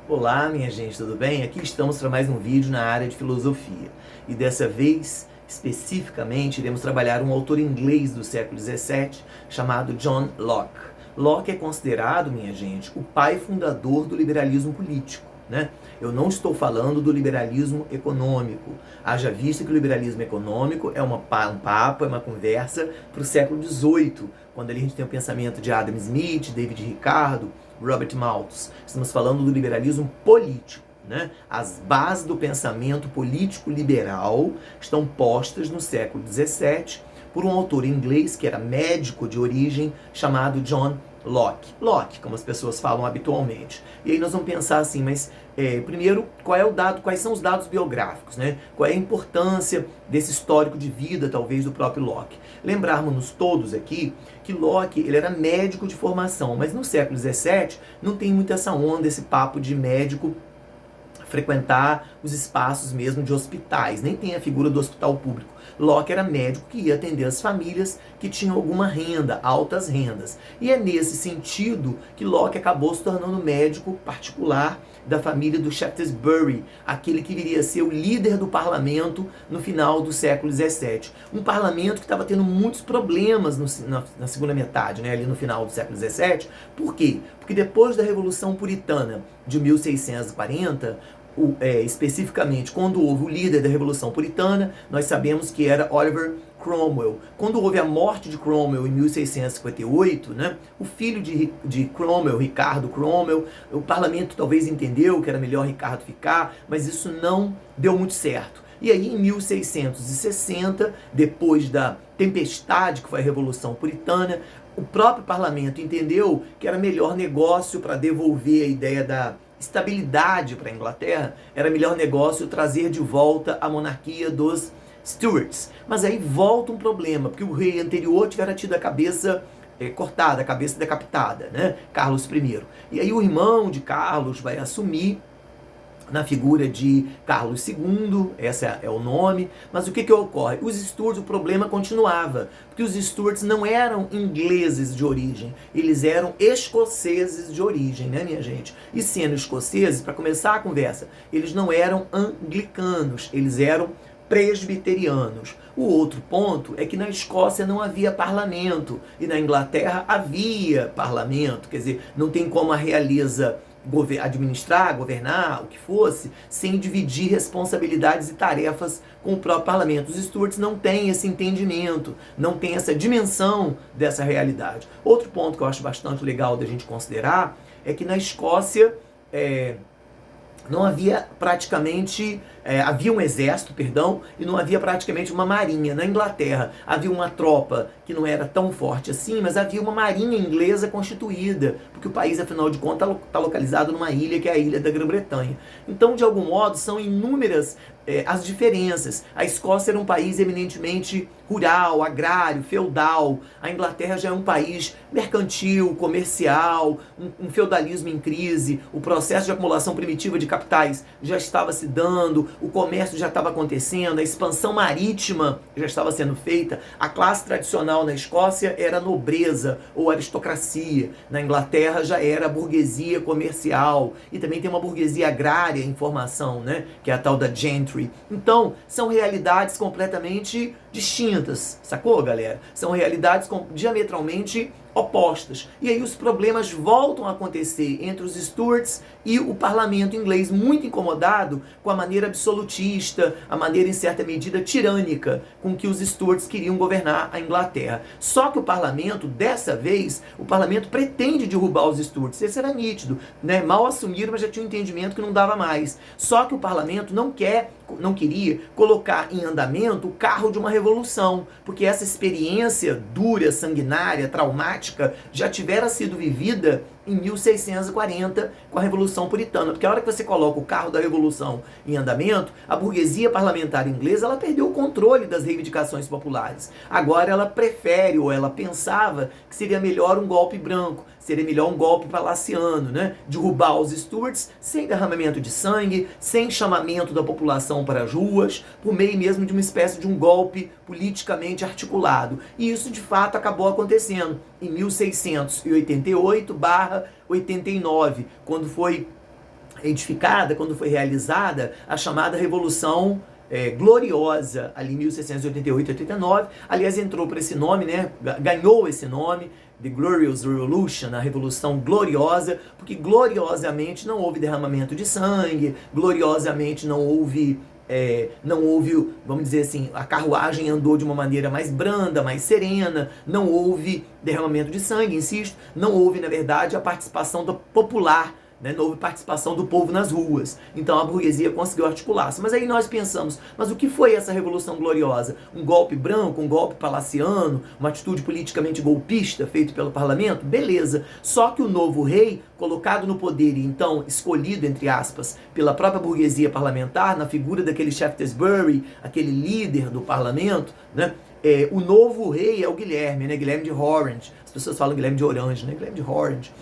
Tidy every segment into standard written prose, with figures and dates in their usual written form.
Olá, minha gente, tudo bem? Aqui estamos para mais um vídeo na área de filosofia. E dessa vez, especificamente, iremos trabalhar um autor inglês do século XVII chamado John Locke. Locke é considerado, minha gente, o pai fundador do liberalismo político, né? Eu não estou falando do liberalismo econômico. Haja vista que o liberalismo econômico é um papo, é uma conversa para o século XVIII, quando ali a gente tem o pensamento de Adam Smith, David Ricardo, Robert Malthus. Estamos falando do liberalismo político, né? As bases do pensamento político liberal estão postas no século XVII por um autor inglês que era médico de origem chamado John Locke. Locke, como as pessoas falam habitualmente. E aí nós vamos pensar assim, mas primeiro, quais são os dados biográficos, né? Qual é a importância desse histórico de vida, talvez, do próprio Locke? Lembrarmos todos aqui que Locke ele era médico de formação, mas no século XVII não tem muito essa onda, esse papo de médico frequentar os espaços mesmo de hospitais, nem tem a figura do hospital público. Locke era médico que ia atender as famílias que tinham alguma renda, altas rendas. E é nesse sentido que Locke acabou se tornando médico particular da família do Shaftesbury, aquele que viria a ser o líder do parlamento no final do século XVII. Um parlamento que estava tendo muitos problemas na segunda metade, né, ali no final do século XVII. Por quê? Porque depois da Revolução Puritana de 1640, especificamente quando houve o líder da Revolução Puritana, nós sabemos que era Oliver Cromwell. Quando houve a morte de Cromwell em 1658, né, o filho de Cromwell, Ricardo Cromwell, o parlamento talvez entendeu que era melhor Ricardo ficar, mas isso não deu muito certo. E aí, em 1660, depois da tempestade que foi a Revolução Puritana, o próprio parlamento entendeu que era melhor negócio para devolver a ideia da estabilidade para a Inglaterra, era melhor negócio trazer de volta a monarquia dos Stuarts. Mas aí volta um problema, porque o rei anterior tivera tido a cabeça cortada, a cabeça decapitada, né? Carlos I. E aí o irmão de Carlos vai assumir na figura de Carlos II, esse é o nome, mas o que ocorre? Os Stuarts, o problema continuava, porque os Stuarts não eram ingleses de origem, eles eram escoceses de origem, né, minha gente? E sendo escoceses, para começar a conversa, eles não eram anglicanos, eles eram presbiterianos. O outro ponto é que na Escócia não havia parlamento, e na Inglaterra havia parlamento, quer dizer, não tem como a realeza administrar, governar, o que fosse, sem dividir responsabilidades e tarefas com o próprio parlamento. Os Stuarts não têm esse entendimento, não têm essa dimensão dessa realidade. Outro ponto que eu acho bastante legal da gente considerar é que na Escócia não havia praticamente, havia um exército, e não havia praticamente uma marinha. Na Inglaterra havia uma tropa que não era tão forte assim, mas havia uma marinha inglesa constituída, porque o país, afinal de contas, está localizado numa ilha que é a ilha da Grã-Bretanha. Então, de algum modo, são inúmeras as diferenças. A Escócia era um país eminentemente rural, agrário, feudal. A Inglaterra já é um país mercantil, comercial, um feudalismo em crise. O processo de acumulação primitiva de capitais já estava se dando, o comércio já estava acontecendo, a expansão marítima já estava sendo feita. A classe tradicional na Escócia era a nobreza ou aristocracia. Na Inglaterra já era a burguesia comercial. E também tem uma burguesia agrária em formação, né? Que é a tal da gentry. Então, são realidades completamente distintas, sacou, galera? São realidades diametralmente opostas. E aí os problemas voltam a acontecer entre os Stuarts e o parlamento inglês, muito incomodado com a maneira absolutista, a maneira em certa medida tirânica com que os Stuarts queriam governar a Inglaterra. Só que o parlamento, dessa vez, o parlamento pretende derrubar os Stuarts. Esse era nítido, né? Mal assumiram, mas já tinha um entendimento que não dava mais. Só que o parlamento não queria colocar em andamento o carro de uma revolução, porque essa experiência dura, sanguinária, traumática, já tivera sido vivida em 1640 com a Revolução Puritana, porque a hora que você coloca o carro da Revolução em andamento, a burguesia parlamentar inglesa ela perdeu o controle das reivindicações populares. Agora ela prefere, ou ela pensava que seria melhor um golpe branco, seria melhor um golpe palaciano, né? Derrubar os Stuarts sem derramamento de sangue, sem chamamento da população para as ruas, por meio mesmo de uma espécie de um golpe politicamente articulado. E isso de fato acabou acontecendo em 1688/89, quando foi edificada, quando foi realizada a chamada Revolução Gloriosa, ali em 1688, 89. Aliás, entrou para esse nome, né? Ganhou esse nome, The Glorious Revolution, a Revolução Gloriosa, porque gloriosamente não houve derramamento de sangue, gloriosamente não houve, vamos dizer assim, a carruagem andou de uma maneira mais branda, mais serena, não houve derramamento de sangue, insisto, não houve, na verdade, a participação do popular, né? Não houve participação do povo nas ruas. Então a burguesia conseguiu articular-se. Mas aí nós pensamos, mas o que foi essa Revolução Gloriosa? Um golpe branco, um golpe palaciano, uma atitude politicamente golpista feito pelo parlamento? Beleza. Só que o novo rei, colocado no poder e então escolhido, entre aspas, pela própria burguesia parlamentar, na figura daquele Shaftesbury, aquele líder do parlamento, né? O novo rei é o Guilherme, né? Guilherme de Orange. As pessoas falam Guilherme de Orange, né? Guilherme de Orange.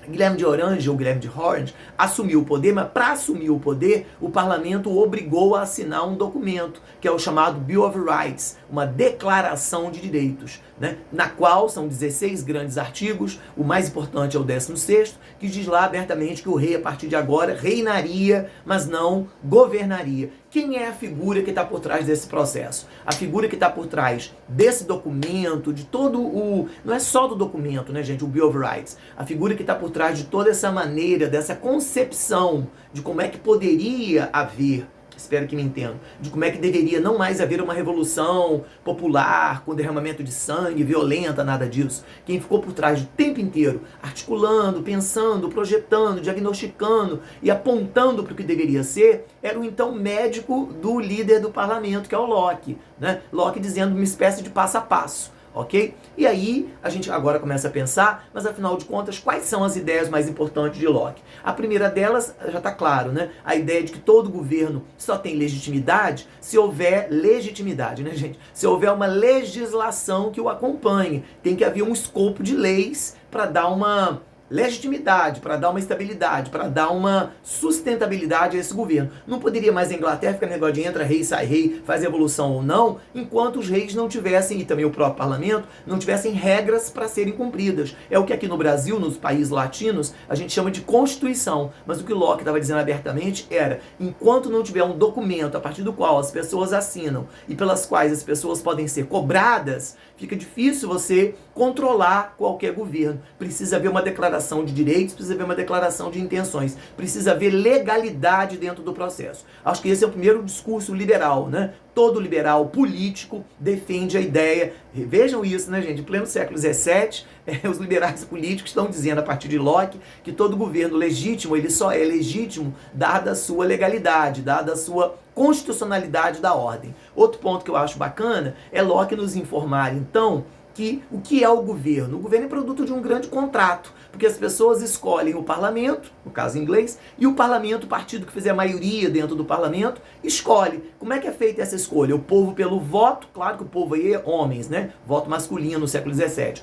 Guilherme de Orange, ou Guilherme de Orange, assumiu o poder, mas para assumir o poder, o parlamento o obrigou a assinar um documento, que é o chamado Bill of Rights, uma declaração de direitos, né? Na qual são 16 grandes artigos, o mais importante é o 16º, que diz lá abertamente que o rei, a partir de agora, reinaria, mas não governaria. Quem é a figura que está por trás desse processo? A figura que está por trás desse documento, de todo o... Não é só do documento, né, gente, o Bill of Rights. A figura que está por trás de toda essa maneira, dessa concepção de como é que poderia haver, espero que me entendam, de como é que deveria não mais haver uma revolução popular, com derramamento de sangue, violenta, nada disso. Quem ficou por trás o tempo inteiro, articulando, pensando, projetando, diagnosticando e apontando para o que deveria ser, era o então médico do líder do parlamento, que é o Locke, né? Locke dizendo uma espécie de passo a passo. Ok? E aí a gente agora começa a pensar, mas afinal de contas, quais são as ideias mais importantes de Locke? A primeira delas, já está claro, né? A ideia de que todo governo só tem legitimidade se houver legitimidade, né, gente? Se houver uma legislação que o acompanhe. Tem que haver um escopo de leis para dar uma legitimidade, para dar uma estabilidade, para dar uma sustentabilidade a esse governo. Não poderia mais a Inglaterra ficar negócio de entra rei, sai rei, faz evolução ou não, enquanto os reis não tivessem, e também o próprio parlamento, não tivessem regras para serem cumpridas. É o que aqui no Brasil, nos países latinos, a gente chama de Constituição. Mas o que Locke estava dizendo abertamente era, enquanto não tiver um documento a partir do qual as pessoas assinam e pelas quais as pessoas podem ser cobradas, fica difícil você controlar qualquer governo. Precisa haver uma declaração de direitos, precisa haver uma declaração de intenções, precisa haver legalidade dentro do processo. Acho que esse é o primeiro discurso liberal, né? Todo liberal político defende a ideia. Vejam isso, né, gente? Em pleno século XVII, os liberais políticos estão dizendo, a partir de Locke, que todo governo legítimo, ele só é legítimo dada a sua legalidade, dada a sua constitucionalidade da ordem. Outro ponto que eu acho bacana é Locke nos informar, então, que o que é o governo? O governo é produto de um grande contrato, porque as pessoas escolhem o parlamento, no caso inglês, e o parlamento, o partido que fizer a maioria dentro do parlamento, escolhe. Como é que é feita essa escolha? O povo pelo voto, claro que o povo aí é homens, né? Voto masculino no século XVII.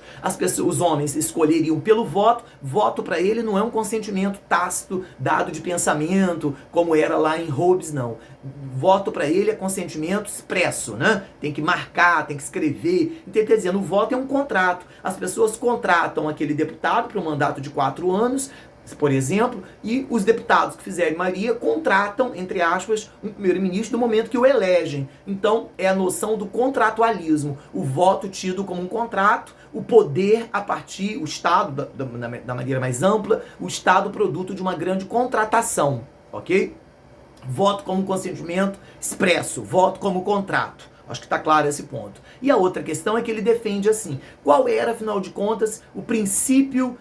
Os homens escolheriam pelo voto, voto para ele não é um consentimento tácito, dado de pensamento, como era lá em Hobbes, não. Voto para ele é consentimento expresso, né? Tem que marcar, tem que escrever. Então, quer dizer, no voto é um contrato. As pessoas contratam aquele deputado para um mandato de 4 anos, por exemplo, e os deputados que fizerem maioria contratam, entre aspas, um primeiro-ministro no momento que o elegem. Então, é a noção do contratualismo. O voto tido como um contrato, o poder a partir, o Estado, da maneira mais ampla, o Estado produto de uma grande contratação, ok? Voto como consentimento expresso, voto como contrato. Acho que está claro esse ponto. E a outra questão é que ele defende assim, qual era, afinal de contas, o princípio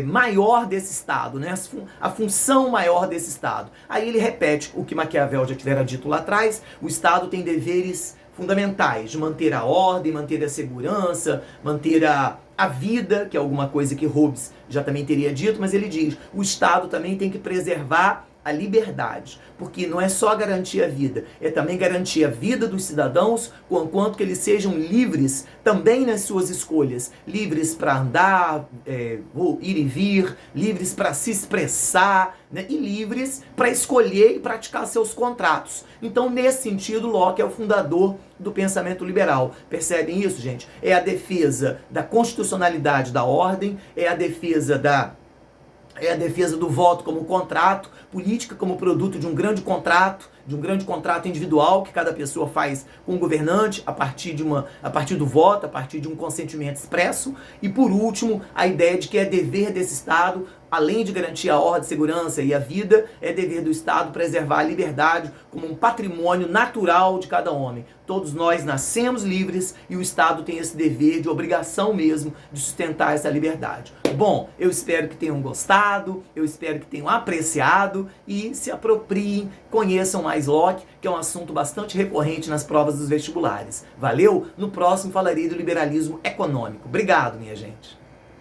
maior desse Estado, né? A função maior desse Estado. Aí ele repete o que Maquiavel já tivera dito lá atrás, o Estado tem deveres fundamentais de manter a ordem, manter a segurança, manter a vida, que é alguma coisa que Hobbes já também teria dito, mas ele diz, o Estado também tem que preservar a liberdade, porque não é só garantir a vida, é também garantir a vida dos cidadãos, conquanto que eles sejam livres também nas suas escolhas, livres para andar, ir e vir, livres para se expressar, né, e livres para escolher e praticar seus contratos. Então, nesse sentido, Locke é o fundador do pensamento liberal. Percebem isso, gente? É a defesa da constitucionalidade da ordem, é a defesa da é a defesa do voto como contrato, política como produto de um grande contrato individual que cada pessoa faz com o governante a partir do voto, a partir de um consentimento expresso. E por último, a ideia de que é dever desse Estado, além de garantir a ordem, segurança e a vida, é dever do Estado preservar a liberdade como um patrimônio natural de cada homem. Todos nós nascemos livres e o Estado tem esse dever de obrigação mesmo de sustentar essa liberdade. Bom, eu espero que tenham gostado, eu espero que tenham apreciado e se apropriem, conheçam mais Locke, que é um assunto bastante recorrente nas provas dos vestibulares. Valeu? No próximo falarei do liberalismo econômico. Obrigado, minha gente.